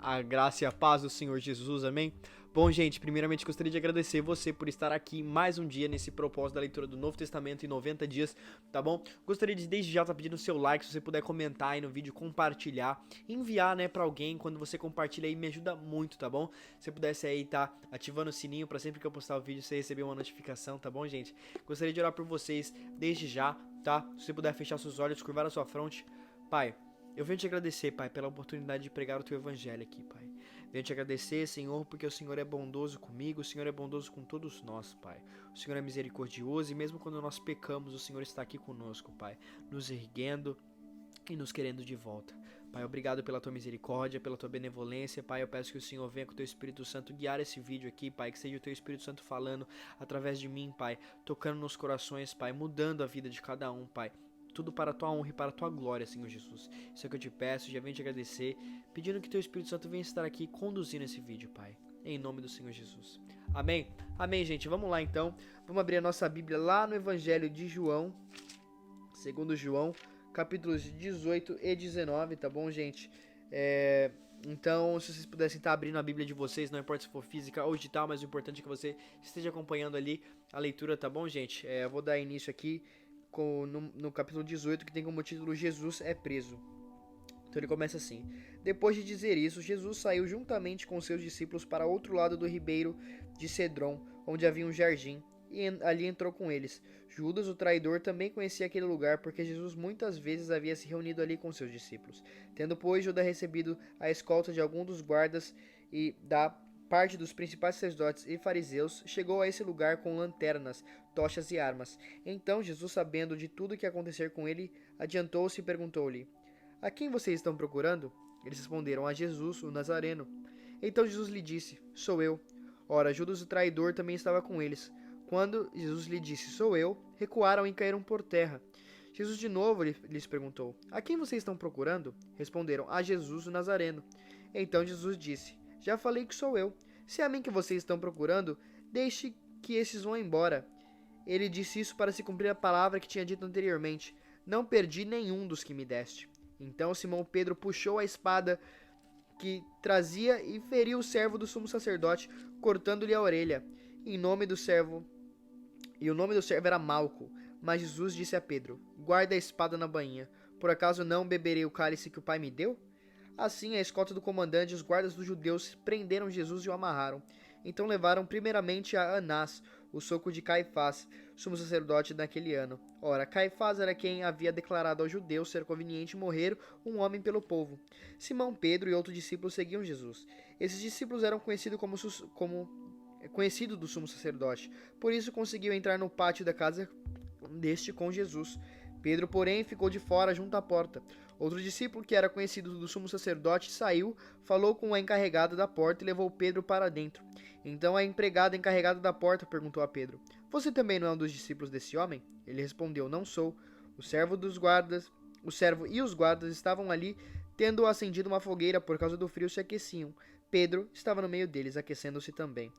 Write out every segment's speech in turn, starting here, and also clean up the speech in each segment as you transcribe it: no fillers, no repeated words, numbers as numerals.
A graça e a paz do Senhor Jesus, amém? Bom, gente, primeiramente gostaria de agradecer você por estar aqui mais um dia nesse propósito da leitura do Novo Testamento em 90 dias, tá bom? Gostaria de desde já estar pedindo o seu like, se você puder comentar aí no vídeo, compartilhar, enviar, né, pra alguém. Quando você compartilha aí me ajuda muito, tá bom? Se você pudesse aí tá ativando o sininho pra sempre que eu postar o vídeo você receber uma notificação, tá bom, gente? Gostaria de orar por vocês desde já, tá? Se você puder fechar seus olhos, curvar a sua fronte. Pai, eu venho te agradecer, Pai, pela oportunidade de pregar o Teu Evangelho aqui, Pai. Venho te agradecer, Senhor, porque o Senhor é bondoso comigo, o Senhor é bondoso com todos nós, Pai. O Senhor é misericordioso e mesmo quando nós pecamos, o Senhor está aqui conosco, Pai, nos erguendo e nos querendo de volta. Pai, obrigado pela Tua misericórdia, pela Tua benevolência, Pai. Eu peço que o Senhor venha com o Teu Espírito Santo guiar esse vídeo aqui, Pai. Que seja o Teu Espírito Santo falando através de mim, Pai. Tocando nos corações, Pai. Mudando a vida de cada um, Pai. Tudo para a Tua honra e para a Tua glória, Senhor Jesus. Isso é o que eu te peço, já venho te agradecer, pedindo que Teu Espírito Santo venha estar aqui conduzindo esse vídeo, Pai. Em nome do Senhor Jesus. Amém? Amém, gente. Vamos lá, então. Vamos abrir a nossa Bíblia lá no Evangelho de João, segundo João, capítulos 18 e 19, tá bom, gente? Então, se vocês pudessem estar abrindo a Bíblia de vocês, não importa se for física ou digital, mas o importante é que você esteja acompanhando ali a leitura, tá bom, gente? Eu vou dar início aqui no capítulo 18, que tem como título Jesus é preso. Então ele começa assim: Depois de dizer isso, Jesus saiu juntamente com seus discípulos para outro lado do ribeiro de Cedron, onde havia um jardim, e ali entrou com eles. Judas, o traidor, também conhecia aquele lugar, porque Jesus muitas vezes havia se reunido ali com seus discípulos. Tendo, pois, Judas recebido a escolta de algum dos guardas e da parte dos principais sacerdotes e fariseus, chegou a esse lugar com lanternas, tochas e armas. Então Jesus, sabendo de tudo o que ia acontecer com ele, adiantou-se e perguntou-lhe: A quem vocês estão procurando? Eles responderam: A Jesus, o Nazareno. Então Jesus lhe disse: Sou eu. Ora, Judas o traidor também estava com eles. Quando Jesus lhe disse: Sou eu, recuaram e caíram por terra. Jesus de novo lhes perguntou: A quem vocês estão procurando? Responderam: A Jesus o Nazareno. Então Jesus disse: Já falei que sou eu. Se é a mim que vocês estão procurando, deixe que esses vão embora. Ele disse isso para se cumprir a palavra que tinha dito anteriormente: Não perdi nenhum dos que me deste. Então Simão Pedro puxou a espada que trazia e feriu o servo do sumo sacerdote, cortando-lhe a orelha. Em nome do servo E o nome do servo era Malco. Mas Jesus disse a Pedro: Guarda a espada na bainha. Por acaso não beberei o cálice que o Pai me deu? Assim, a escolta do comandante e os guardas dos judeus prenderam Jesus e o amarraram. Então levaram primeiramente a Anás, o sogro de Caifás, sumo sacerdote daquele ano. Ora, Caifás era quem havia declarado aos judeus ser conveniente morrer um homem pelo povo. Simão Pedro e outros discípulos seguiam Jesus. Esses discípulos eram conhecidos conhecido do sumo sacerdote, por isso conseguiu entrar no pátio da casa deste com Jesus. Pedro, porém, ficou de fora junto à porta. Outro discípulo, que era conhecido do sumo sacerdote, saiu, falou com a encarregada da porta e levou Pedro para dentro. Então a empregada encarregada da porta perguntou a Pedro: Você também não é um dos discípulos desse homem? Ele respondeu: Não sou. O servo e os guardas estavam ali, tendo acendido uma fogueira por causa do frio, se aqueciam. Pedro estava no meio deles, aquecendo-se também.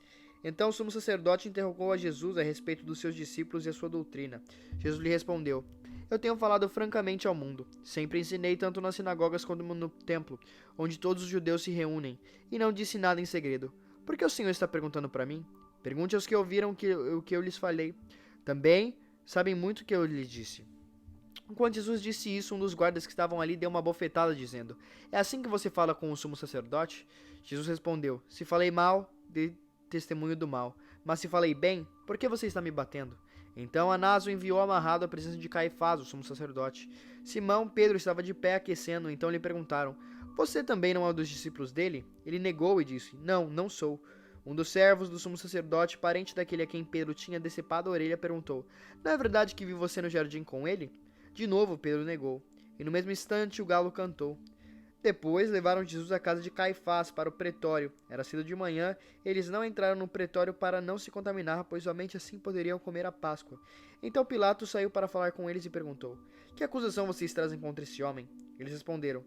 Então o sumo sacerdote interrogou a Jesus a respeito dos seus discípulos e a sua doutrina. Jesus lhe respondeu: Eu tenho falado francamente ao mundo. Sempre ensinei tanto nas sinagogas como no templo, onde todos os judeus se reúnem, e não disse nada em segredo. Por que o Senhor está perguntando para mim? Pergunte aos que ouviram o que eu lhes falei. Também sabem muito o que eu lhes disse. Quando Jesus disse isso, um dos guardas que estavam ali deu uma bofetada, dizendo: É assim que você fala com o sumo sacerdote? Jesus respondeu: Se falei mal, dê testemunho do mal. Mas se falei bem, por que você está me batendo? Então Anás o enviou amarrado à presença de Caifás, o sumo sacerdote. Simão Pedro estava de pé aquecendo, então lhe perguntaram: Você também não é um dos discípulos dele? Ele negou e disse: Não, não sou. Um dos servos do sumo sacerdote, parente daquele a quem Pedro tinha decepado a orelha, perguntou: Não é verdade que vi você no jardim com ele? De novo Pedro negou, e no mesmo instante o galo cantou. Depois levaram Jesus à casa de Caifás para o pretório. Era cedo de manhã, eles não entraram no pretório para não se contaminar, pois somente assim poderiam comer a Páscoa. Então Pilatos saiu para falar com eles e perguntou: Que acusação vocês trazem contra esse homem? Eles responderam: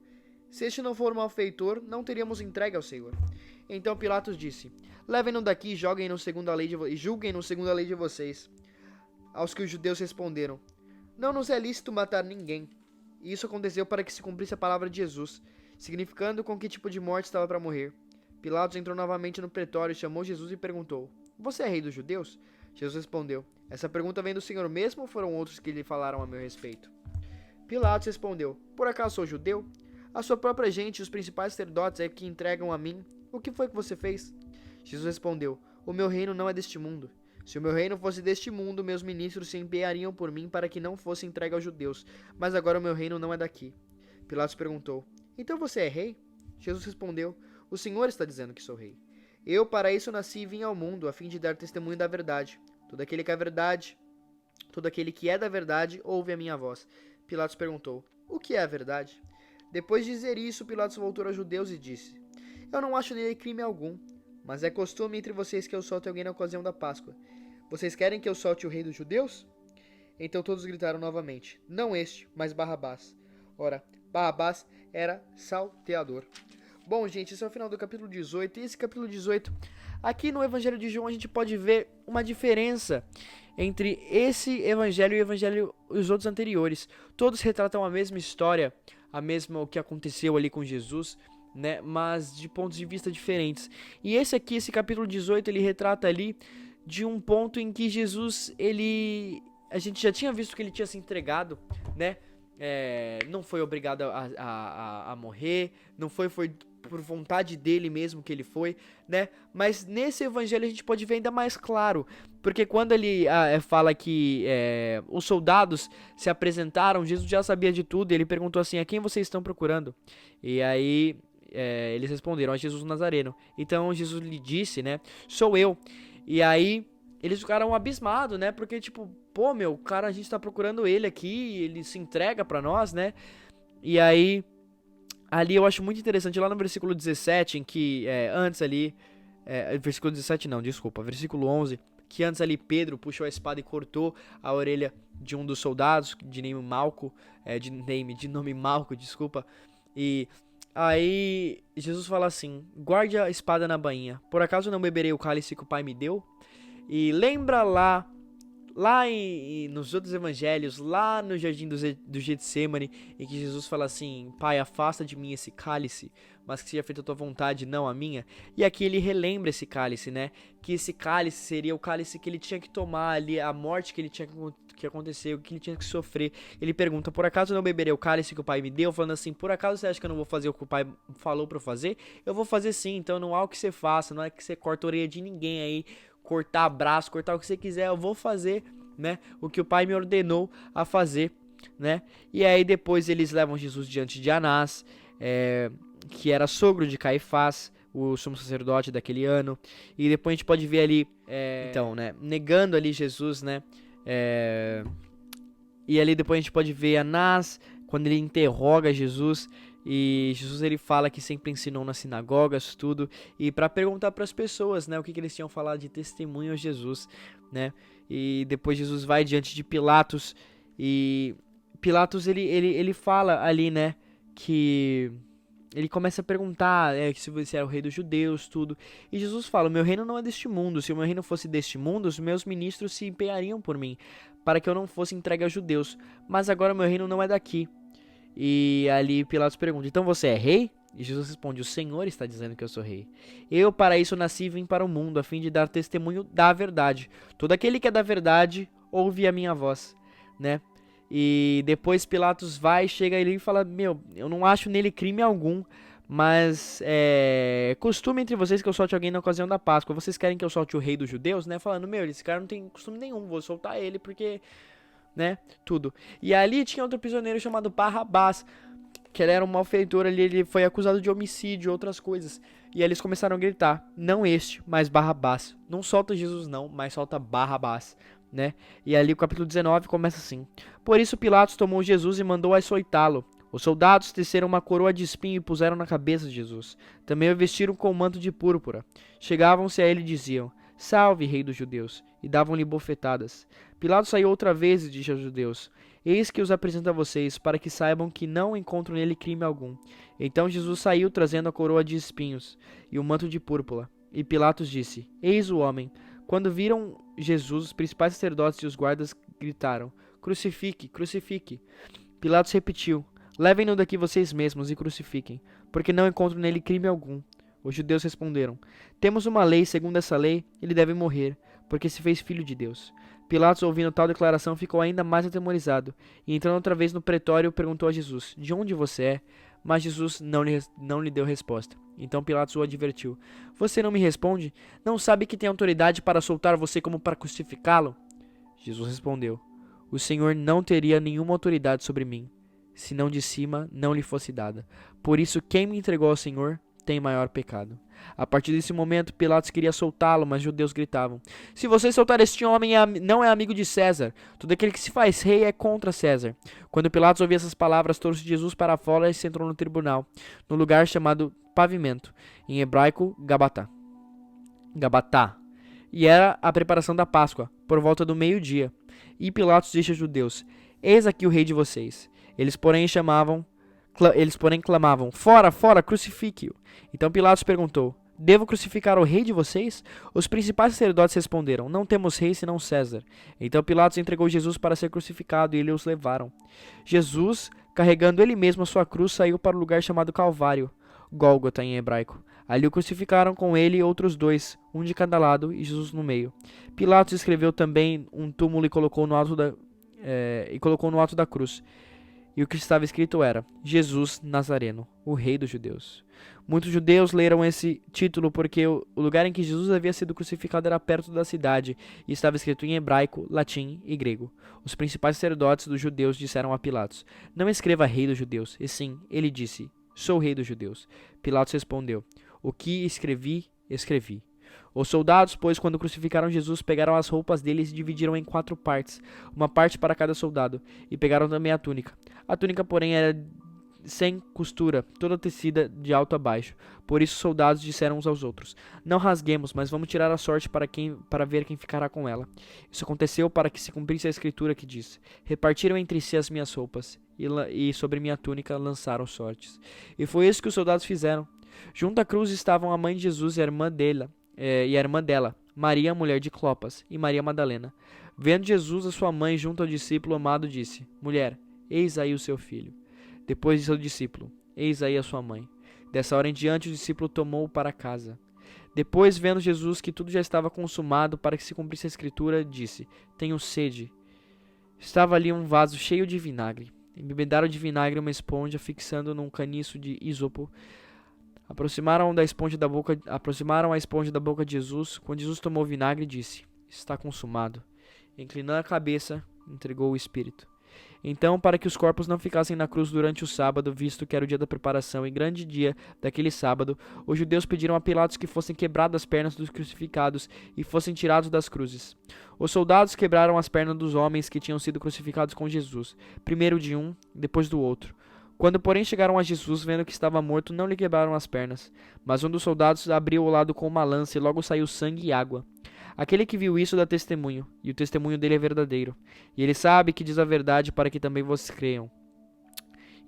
Se este não for um malfeitor, não teríamos entregue ao Senhor. Então Pilatos disse: Levem-no daqui e julguem-no segundo a lei de vocês. Aos que os judeus responderam: Não nos é lícito matar ninguém. E isso aconteceu para que se cumprisse a palavra de Jesus. significando com que tipo de morte estava para morrer. Pilatos entrou novamente no pretório, chamou Jesus e perguntou: Você é rei dos judeus? Jesus respondeu: Essa pergunta vem do Senhor mesmo ou foram outros que lhe falaram a meu respeito? Pilatos respondeu: Por acaso sou judeu? A sua própria gente e os principais sacerdotes é que entregam a mim. O que foi que você fez? Jesus respondeu: O meu reino não é deste mundo. Se o meu reino fosse deste mundo, meus ministros se empenhariam por mim para que não fosse entregue aos judeus. Mas agora o meu reino não é daqui. Pilatos perguntou: Então você é rei? Jesus respondeu: O Senhor está dizendo que sou rei. Eu para isso nasci e vim ao mundo, a fim de dar testemunho da verdade. Todo aquele que é da verdade, ouve a minha voz. Pilatos perguntou: O que é a verdade? Depois de dizer isso, Pilatos voltou aos judeus e disse: Eu não acho nele crime algum, mas é costume entre vocês que eu solte alguém na ocasião da Páscoa. Vocês querem que eu solte o rei dos judeus? Então todos gritaram novamente: Não este, mas Barrabás. Ora, Barrabás era salteador. Bom, gente, esse é o final do capítulo 18. E esse capítulo 18, aqui no Evangelho de João, a gente pode ver uma diferença entre esse evangelho e os outros anteriores. Todos retratam a mesma história, o que aconteceu ali com Jesus, né? Mas de pontos de vista diferentes. E esse capítulo 18, ele retrata ali de um ponto em que Jesus, a gente já tinha visto que ele tinha se entregado, né? Não foi obrigado a morrer, não foi por vontade dele mesmo que ele foi, né? Mas nesse evangelho a gente pode ver ainda mais claro, porque quando ele fala que os soldados se apresentaram, Jesus já sabia de tudo, ele perguntou assim: a quem vocês estão procurando? E aí eles responderam: a Jesus Nazareno. Então Jesus lhe disse, né: sou eu. E aí eles ficaram abismados, né? Porque tipo, pô, meu, cara, a gente tá procurando ele aqui, ele se entrega pra nós, né? E aí, ali eu acho muito interessante, lá no versículo 17, em que antes ali, versículo 17 não, desculpa, versículo 11, que antes ali Pedro puxou a espada e cortou a orelha de um dos soldados, de nome Malco, desculpa, e aí Jesus fala assim: guarde a espada na bainha, por acaso não beberei o cálice que o Pai me deu? E lembra lá nos outros evangelhos, lá no jardim do Getsemane, em que Jesus fala assim: Pai, afasta de mim esse cálice, mas que seja feita a tua vontade, não a minha. E aqui ele relembra esse cálice, né? Que esse cálice seria o cálice que ele tinha que tomar ali, a morte que ele tinha que acontecer, o que ele tinha que sofrer. Ele pergunta: por acaso eu não beberei o cálice que o Pai me deu? Falando assim: por acaso você acha que eu não vou fazer o que o Pai falou pra eu fazer? Eu vou fazer sim, então não há o que você faça, não é que você corta a orelha de ninguém aí, cortar braço, cortar o que você quiser, eu vou fazer, né, o que o Pai me ordenou a fazer, né? E aí depois eles levam Jesus diante de Anás, que era sogro de Caifás, o sumo sacerdote daquele ano. E depois a gente pode ver ali, então, né, negando ali Jesus, né? E ali depois a gente pode ver Anás, quando ele interroga Jesus, e Jesus ele fala que sempre ensinou nas sinagogas, tudo, e para perguntar para as pessoas, né, o que eles tinham falado de testemunho a Jesus, né? E depois Jesus vai diante de Pilatos, e Pilatos ele fala ali, né, que ele começa a perguntar se você era o rei dos judeus, tudo. E Jesus fala: o meu reino não é deste mundo. Se o meu reino fosse deste mundo, os meus ministros se empenhariam por mim, para que eu não fosse entregue aos judeus. Mas agora o meu reino não é daqui. E ali Pilatos pergunta: então você é rei? E Jesus responde: o Senhor está dizendo que eu sou rei. Eu para isso nasci e vim para o mundo, a fim de dar testemunho da verdade. Todo aquele que é da verdade, ouve a minha voz, né? E depois Pilatos chega ali e fala: meu, eu não acho nele crime algum, mas costume entre vocês que eu solte alguém na ocasião da Páscoa. Vocês querem que eu solte o rei dos judeus, né? Falando: meu, esse cara não tem costume nenhum, vou soltar ele porque, né, tudo. E ali tinha outro prisioneiro chamado Barrabás, que ele era um malfeitor ali, ele foi acusado de homicídio e outras coisas. E aí eles começaram a gritar: não este, mas Barrabás. Não solta Jesus não, mas solta Barrabás, né? E ali o capítulo 19 começa assim: por isso Pilatos tomou Jesus e mandou açoitá-lo. Os soldados teceram uma coroa de espinho e puseram na cabeça de Jesus. Também o vestiram com um manto de púrpura. Chegavam-se a ele e diziam: salve, rei dos judeus, e davam-lhe bofetadas. Pilatos saiu outra vez e disse aos judeus: eis que os apresento a vocês, para que saibam que não encontro nele crime algum. Então Jesus saiu trazendo a coroa de espinhos e o manto de púrpura. E Pilatos disse: eis o homem. Quando viram Jesus, os principais sacerdotes e os guardas gritaram: crucifique, crucifique. Pilatos repetiu: Levem-no daqui vocês mesmos e crucifiquem, porque não encontro nele crime algum. Os judeus responderam: Temos uma lei, segundo essa lei, ele deve morrer, porque se fez filho de Deus. Pilatos, ouvindo tal declaração, ficou ainda mais atemorizado, e entrando outra vez no pretório, perguntou a Jesus: De onde você é? Mas Jesus não lhe deu resposta. Então Pilatos o advertiu: Você não me responde? Não sabe que tem autoridade para soltar você como para crucificá-lo? Jesus respondeu: O Senhor não teria nenhuma autoridade sobre mim, se não de cima não lhe fosse dada. Por isso, quem me entregou ao Senhor tem maior pecado. A partir desse momento, Pilatos queria soltá-lo, mas os judeus gritavam: Se você soltar este homem, não é amigo de César. Todo aquele que se faz rei é contra César. Quando Pilatos ouviu essas palavras, trouxe Jesus para fora e se entrou no tribunal, no lugar chamado Pavimento, em hebraico, Gabatá. E era a preparação da Páscoa, por volta do meio-dia. E Pilatos disse aos judeus: Eis aqui o rei de vocês. Eles, porém, clamavam: Fora, fora, crucifique-o. Então Pilatos perguntou: Devo crucificar o rei de vocês? Os principais sacerdotes responderam: Não temos rei senão César. Então Pilatos entregou Jesus para ser crucificado e eles os levaram. Jesus, carregando ele mesmo a sua cruz, saiu para o lugar chamado Calvário, Gólgota em hebraico. Ali o crucificaram com ele e outros dois, um de cada lado e Jesus no meio. Pilatos escreveu também um túmulo e colocou no alto da cruz. E o que estava escrito era: Jesus Nazareno, o rei dos judeus. Muitos judeus leram esse título porque o lugar em que Jesus havia sido crucificado era perto da cidade e estava escrito em hebraico, latim e grego. Os principais sacerdotes dos judeus disseram a Pilatos: Não escreva rei dos judeus, e sim, ele disse: Sou rei dos judeus. Pilatos respondeu: O que escrevi, escrevi. Os soldados, pois, quando crucificaram Jesus, pegaram as roupas deles e dividiram em 4 partes, uma parte para cada soldado, e pegaram também a túnica. A túnica, porém, era sem costura, toda tecida de alto a baixo. Por isso os soldados disseram uns aos outros: Não rasguemos, mas vamos tirar a sorte para ver quem ficará com ela. Isso aconteceu para que se cumprisse a escritura que diz: Repartiram entre si as minhas roupas, e sobre minha túnica lançaram sortes. E foi isso que os soldados fizeram. Junto à cruz estavam a mãe de Jesus e a irmã dela, Maria, mulher de Clopas, e Maria Madalena. Vendo Jesus a sua mãe junto ao discípulo amado, disse: Mulher, eis aí o seu filho. Depois disse ao discípulo: Eis aí a sua mãe. Dessa hora em diante o discípulo tomou-o para casa. Depois, vendo Jesus que tudo já estava consumado para que se cumprisse a escritura, disse: Tenho sede. Estava ali um vaso cheio de vinagre. Embebedaram de vinagre uma esponja, fixando num caniço de isopo. Aproximaram a esponja da boca de Jesus. Quando Jesus tomou o vinagre, disse: Está consumado. Inclinando a cabeça, entregou o espírito. Então, para que os corpos não ficassem na cruz durante o sábado, visto que era o dia da preparação e grande dia daquele sábado, os judeus pediram a Pilatos que fossem quebradas as pernas dos crucificados e fossem tirados das cruzes. Os soldados quebraram as pernas dos homens que tinham sido crucificados com Jesus, primeiro de um, depois do outro. Quando, porém, chegaram a Jesus, vendo que estava morto, não lhe quebraram as pernas. Mas um dos soldados abriu o lado com uma lança e logo saiu sangue e água. Aquele que viu isso dá testemunho, e o testemunho dele é verdadeiro. E ele sabe que diz a verdade para que também vocês creiam.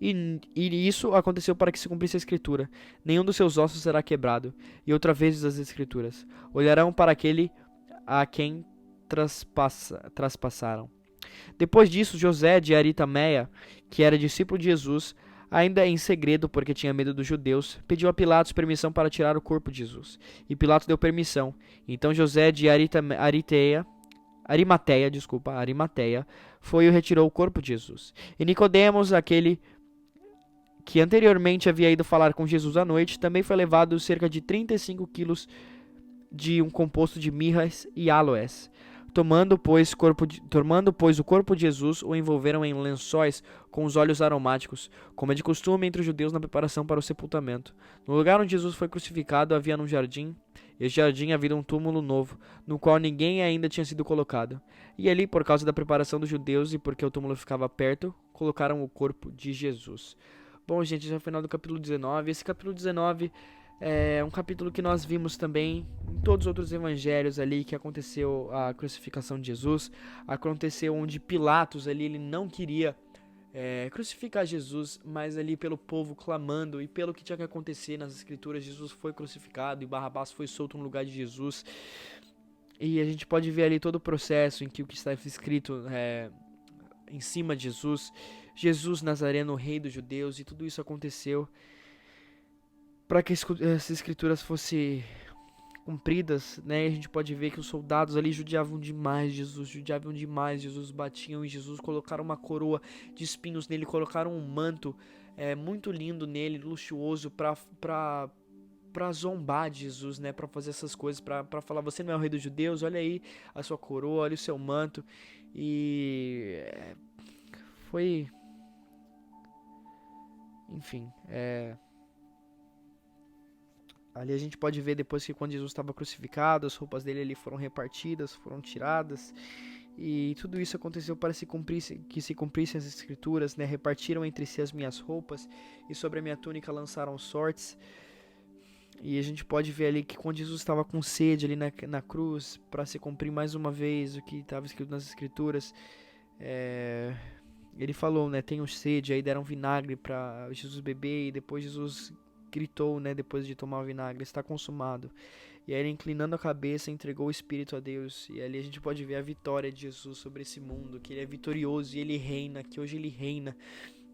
E isso aconteceu para que se cumprisse a escritura: Nenhum dos seus ossos será quebrado. E outra vez diz as escrituras: Olharão para aquele a quem traspassaram. Depois disso, José de Arimateia, que era discípulo de Jesus, ainda em segredo porque tinha medo dos judeus, pediu a Pilatos permissão para tirar o corpo de Jesus. E Pilatos deu permissão. Então José de Arimateia, foi e retirou o corpo de Jesus. E Nicodemos, aquele que anteriormente havia ido falar com Jesus à noite, também foi levado cerca de 35 quilos de um composto de mirras e aloés. Tomando, pois, o corpo de Jesus, o envolveram em lençóis com os óleos aromáticos, como é de costume entre os judeus na preparação para o sepultamento. No lugar onde Jesus foi crucificado havia um jardim. Este jardim havia um túmulo novo, no qual ninguém ainda tinha sido colocado. E ali, por causa da preparação dos judeus e porque o túmulo ficava perto, colocaram o corpo de Jesus. Bom, gente, já é o final do capítulo 19. Esse capítulo 19... é um capítulo que nós vimos também em todos os outros evangelhos ali, que aconteceu a crucificação de Jesus. Aconteceu onde Pilatos ali, ele não queria crucificar Jesus, mas ali pelo povo clamando e pelo que tinha que acontecer nas escrituras, Jesus foi crucificado e Barrabás foi solto no lugar de Jesus. E a gente pode ver ali todo o processo em que o que está escrito em cima de Jesus. Jesus Nazareno, rei dos judeus, e tudo isso aconteceu para que essas escrituras fossem cumpridas, né? A gente pode ver que os soldados ali judiavam demais Jesus, batiam em Jesus, colocaram uma coroa de espinhos nele, colocaram um manto muito lindo nele, luxuoso, pra zombar de Jesus, né? Pra fazer essas coisas, pra falar, você não é o rei dos judeus, olha aí a sua coroa, olha o seu manto. E foi, enfim, ali a gente pode ver depois que quando Jesus estava crucificado, as roupas dele ali foram repartidas, foram tiradas, e tudo isso aconteceu para que se cumprissem as escrituras, né? Repartiram entre si as minhas roupas, e sobre a minha túnica lançaram sortes. E a gente pode ver ali que quando Jesus estava com sede ali na cruz, para se cumprir mais uma vez o que estava escrito nas escrituras, ele falou, né, tenho sede, aí deram vinagre para Jesus beber, e depois Jesus gritou, né, depois de tomar o vinagre, está consumado. E aí ele, inclinando a cabeça, entregou o Espírito a Deus. E ali a gente pode ver a vitória de Jesus sobre esse mundo, que ele é vitorioso e ele reina, que hoje ele reina,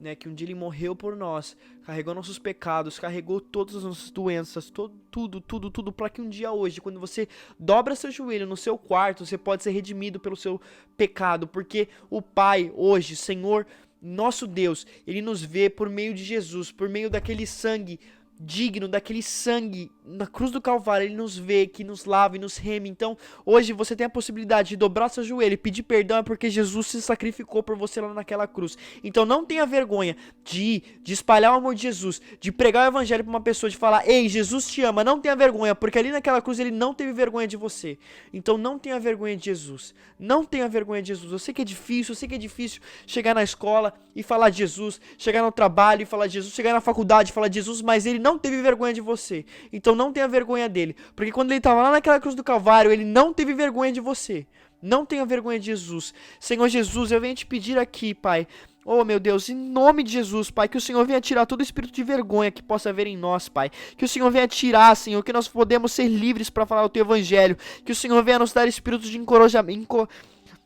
né, que um dia ele morreu por nós, carregou nossos pecados, carregou todas as nossas doenças, tudo, para que um dia hoje, quando você dobra seu joelho no seu quarto, você pode ser redimido pelo seu pecado, porque o Pai hoje, Senhor, nosso Deus, ele nos vê por meio de Jesus, por meio daquele sangue digno, daquele sangue na cruz do Calvário, ele nos vê, que nos lava e nos reme. Então hoje você tem a possibilidade de dobrar seu joelho e pedir perdão, é porque Jesus se sacrificou por você lá naquela cruz. Então não tenha vergonha de espalhar o amor de Jesus, de pregar o evangelho pra uma pessoa, de falar, ei, Jesus te ama. Não tenha vergonha, porque ali naquela cruz ele não teve vergonha de você. Então não tenha vergonha de Jesus, não tenha vergonha de Jesus. Eu sei que é difícil chegar na escola e falar de Jesus, chegar no trabalho e falar de Jesus, chegar na faculdade e falar de Jesus, mas ele não teve vergonha de você. Então não tenha vergonha dele, porque quando ele estava lá naquela cruz do Calvário, ele não teve vergonha de você. Não tenha vergonha de Jesus. Senhor Jesus, eu venho te pedir aqui, Pai, oh meu Deus, em nome de Jesus, Pai, que o Senhor venha tirar todo o espírito de vergonha que possa haver em nós, Pai. Que o Senhor venha tirar, Senhor, que nós podemos ser livres para falar o teu evangelho. Que o Senhor venha nos dar espíritos de encorajamento,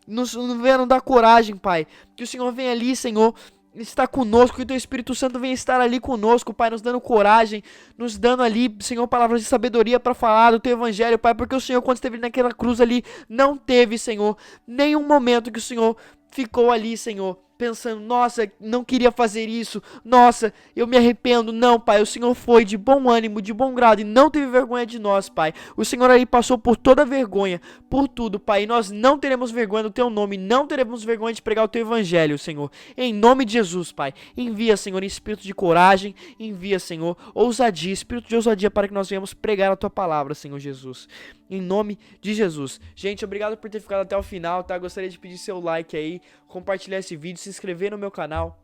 venha nos dar coragem, Pai. Que o Senhor venha ali, Senhor, está conosco, que o teu Espírito Santo venha estar ali conosco, Pai, nos dando coragem, nos dando ali, Senhor, palavras de sabedoria para falar do teu evangelho, Pai, porque o Senhor, quando esteve naquela cruz ali, não teve, Senhor, nenhum momento que o Senhor ficou ali, Senhor, pensando, nossa, não queria fazer isso, nossa, eu me arrependo. Não, Pai, o Senhor foi de bom ânimo, de bom grado, e não teve vergonha de nós, Pai. O Senhor aí passou por toda a vergonha, por tudo, Pai, e nós não teremos vergonha do teu nome, não teremos vergonha de pregar o teu evangelho, Senhor. Em nome de Jesus, Pai, envia, Senhor, espírito de coragem, envia, Senhor, ousadia, espírito de ousadia, para que nós venhamos pregar a tua palavra, Senhor Jesus. Em nome de Jesus. Gente, obrigado por ter ficado até o final, tá? Gostaria de pedir seu like aí, compartilhar esse vídeo, se inscrever no meu canal,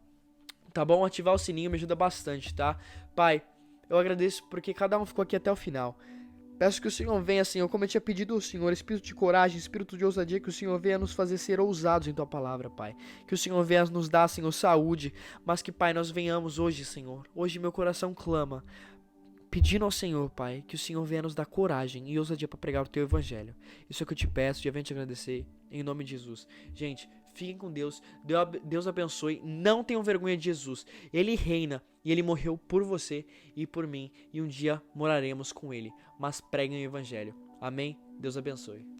tá bom? Ativar o sininho me ajuda bastante, tá? Pai, eu agradeço porque cada um ficou aqui até o final. Peço que o Senhor venha, Senhor, como eu tinha pedido ao Senhor, espírito de coragem, espírito de ousadia, que o Senhor venha nos fazer ser ousados em tua palavra, Pai. Que o Senhor venha nos dar, Senhor, saúde, mas que, Pai, nós venhamos hoje, Senhor. Hoje meu coração clama, pedindo ao Senhor, Pai, que o Senhor venha nos dar coragem e ousadia para pregar o teu evangelho. Isso é o que eu te peço, já venho te agradecer, em nome de Jesus. Gente, fiquem com Deus, Deus abençoe, não tenham vergonha de Jesus. Ele reina e ele morreu por você e por mim, e um dia moraremos com ele. Mas preguem o evangelho. Amém? Deus abençoe.